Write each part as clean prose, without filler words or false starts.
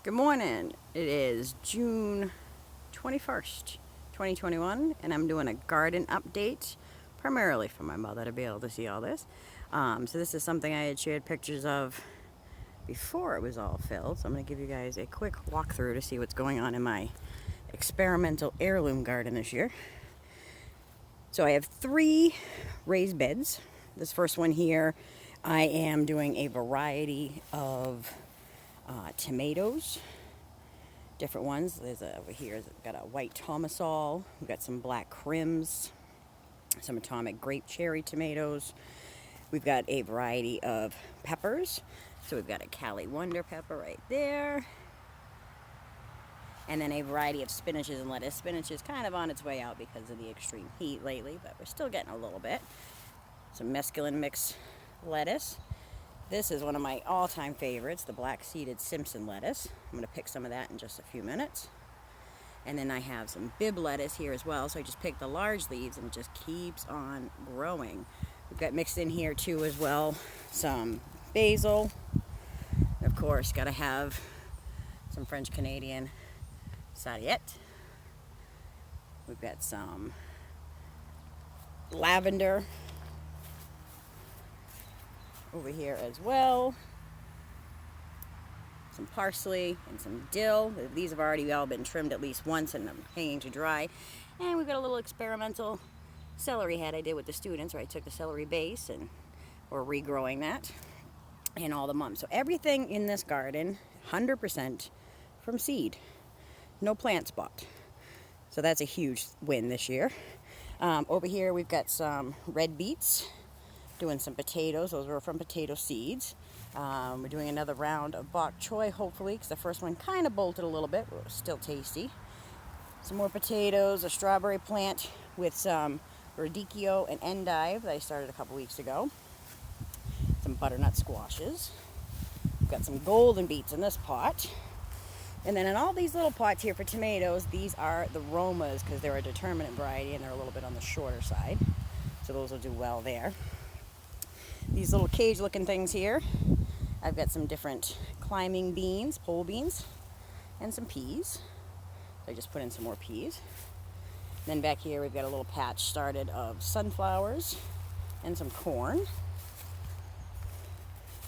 Good morning. It is June 21st, 2021, and I'm doing a garden update, primarily for my mother to be able to see all this. So this is something I had shared pictures of before it was all filled. So I'm going to give you guys a quick walkthrough to see what's going on in my experimental heirloom garden this year. So I have 3 raised beds. This first one here, I am doing a variety of tomatoes, different ones. There's over here, got a white tomasol, we've got some black crims, some atomic grape cherry tomatoes. We've got a variety of peppers. So we've got a Cali Wonder pepper right there. And then a variety of spinaches and lettuce. Spinach is kind of on its way out because of the extreme heat lately, but we're still getting a little bit. Some mesclun mixed lettuce. This is one of my all-time favorites, the black-seeded Simpson lettuce. I'm going to pick some of that in just a few minutes. And then I have some bib lettuce here as well, so I just picked the large leaves and it just keeps on growing. We've got mixed in here too as well some basil. And of course, got to have some French-Canadian sarriette. We've got some lavender over here as well, some parsley and some dill. These have already all been trimmed at least once and I'm hanging to dry. And we've got a little experimental celery head I did with the students, where I took the celery base and we're regrowing that, and all the mums. So everything in this garden 100% from seed, no plant spot. So that's a huge win this year. Over here we've got some red beets, doing some potatoes. Those were from potato seeds. We're doing another round of bok choy, hopefully, because the first one kind of bolted a little bit, but it was still tasty. Some more potatoes, a strawberry plant with some radicchio and endive that I started a couple weeks ago. Some butternut squashes. We've got some golden beets in this pot. And then in all these little pots here for tomatoes, these are the Romas, because they're a determinate variety and they're a little bit on the shorter side. So those will do well there. These little cage looking things here, I've got some different climbing beans, pole beans, and some peas. So I just put in some more peas. Then back here we've got a little patch started of sunflowers and some corn.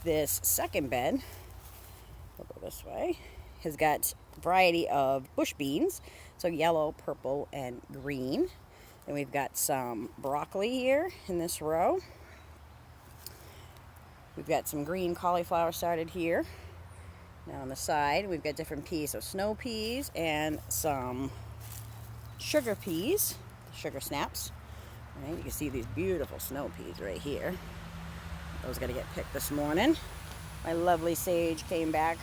This second bed, we'll go this way, has got a variety of bush beans, so yellow, purple, and green. And we've got some broccoli here in this row. We've got some green cauliflower started here. Now on the side, we've got different peas, so snow peas and some sugar peas, sugar snaps. Right, you can see these beautiful snow peas right here. Those got to get picked this morning. My lovely sage came back.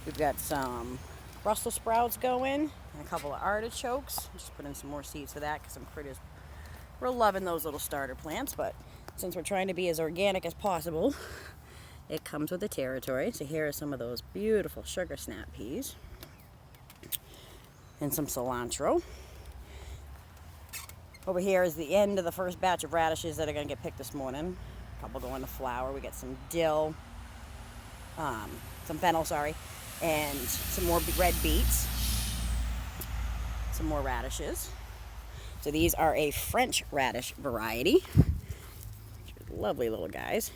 We've got some Brussels sprouts going and a couple of artichokes. Just put in some more seeds for that because some critters were loving those little starter plants, but since we're trying to be as organic as possible, it comes with the territory. So here are some of those beautiful sugar snap peas and some cilantro. Over here is the end of the first batch of radishes that are going to get picked this morning. A couple going to flower. We got some dill, some fennel, sorry, and some more red beets, some more radishes. So these are a French radish variety. Lovely little guys.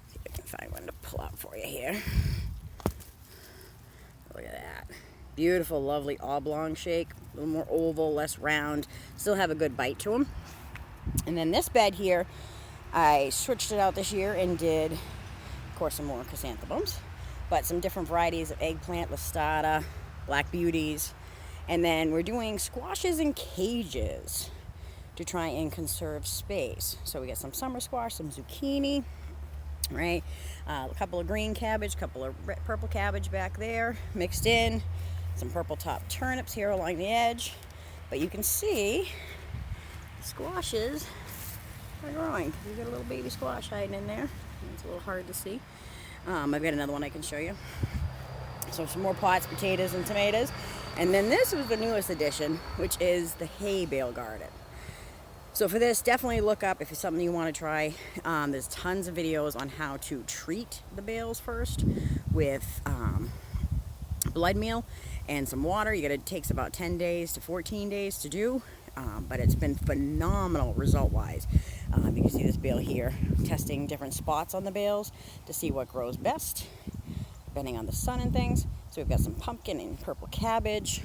See if I can find one to pull out for you here. Look at that. Beautiful, lovely oblong shape. A little more oval, less round. Still have a good bite to them. And then this bed here, I switched it out this year and did, of course, some more chrysanthemums, but some different varieties of eggplant, listata, black beauties. And then we're doing squashes in cages to try and conserve space. So we got some summer squash, some zucchini, right? A couple of green cabbage, couple of purple cabbage back there mixed in, some purple top turnips here along the edge. But you can see the squashes are growing. You got a little baby squash hiding in there. It's a little hard to see. I've got another one I can show you. So some more pots, potatoes, and tomatoes. And then this was the newest addition, which is the hay bale garden. So for this, definitely look up if it's something you want to try. There's tons of videos on how to treat the bales first with blood meal and some water. It takes about 10 days to 14 days to do, but it's been phenomenal result-wise. You can see this bale here, testing different spots on the bales to see what grows best, depending on the sun and things. So we've got some pumpkin and purple cabbage,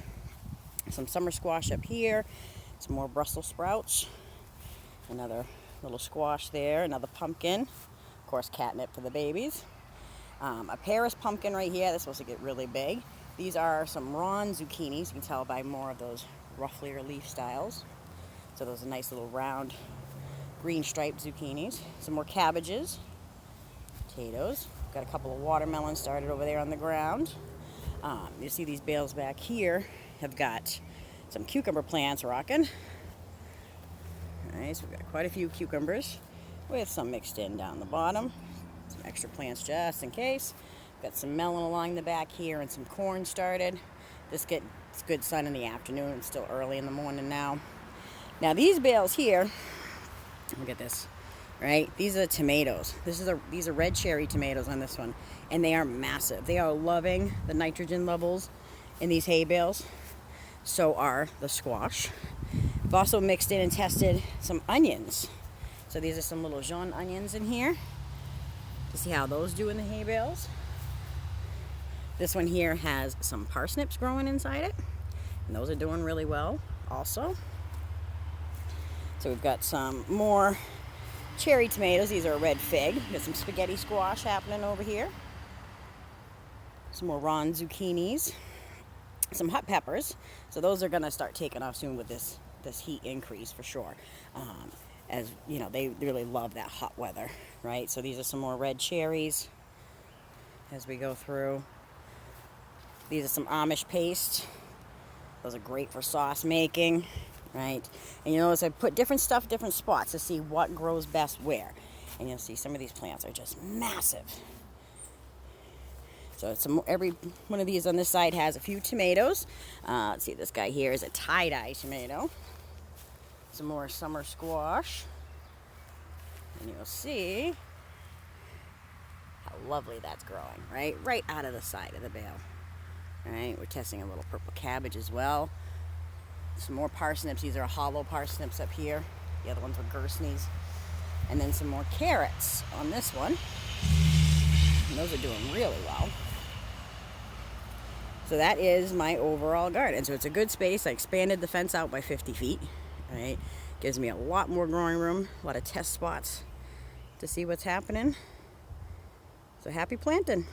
some summer squash up here, some more Brussels sprouts, another little squash there, another pumpkin, of course catnip for the babies. A Paris pumpkin right here, that's supposed to get really big. These are some Ron zucchinis. You can tell by more of those rufflier leaf styles. So those are nice little round green striped zucchinis. Some more cabbages, potatoes. Got a couple of watermelons started over there on the ground. You see these bales back here have got some cucumber plants rocking. Nice, we've got quite a few cucumbers with some mixed in down the bottom. Some extra plants just in case. Got some melon along the back here and some corn started. This gets good sun in the afternoon. It's still early in the morning now. Now these bales here, look at this, right? These are tomatoes. These are red cherry tomatoes on this one, and they are massive. They are loving the nitrogen levels in these hay bales. So are the squash. I've also mixed in and tested some onions. So these are some little jaune onions in here to see how those do in the hay bales. This one here has some parsnips growing inside it, and those are doing really well also. So we've got some more cherry tomatoes. These are a red fig. We've got some spaghetti squash happening over here. Some more Ron zucchinis. Some hot peppers. So those are going to start taking off soon with this heat increase for sure. As you know, they really love that hot weather, right? So these are some more red cherries as we go through. These are some Amish paste. Those are great for sauce making, right? And you notice I put different stuff, different spots to see what grows best where. And you'll see some of these plants are just massive. So every one of these on this side has a few tomatoes. Let's see, this guy here is a tie-dye tomato. Some more summer squash. And you'll see how lovely that's growing, right? Right out of the side of the bale. All right, we're testing a little purple cabbage as well. Some more parsnips. These are hollow parsnips up here. The other ones were Gersneys. And then some more carrots on this one. And those are doing really well. So that is my overall garden. So it's a good space. I expanded the fence out by 50 feet. Right? Gives me a lot more growing room, a lot of test spots to see what's happening. So happy planting.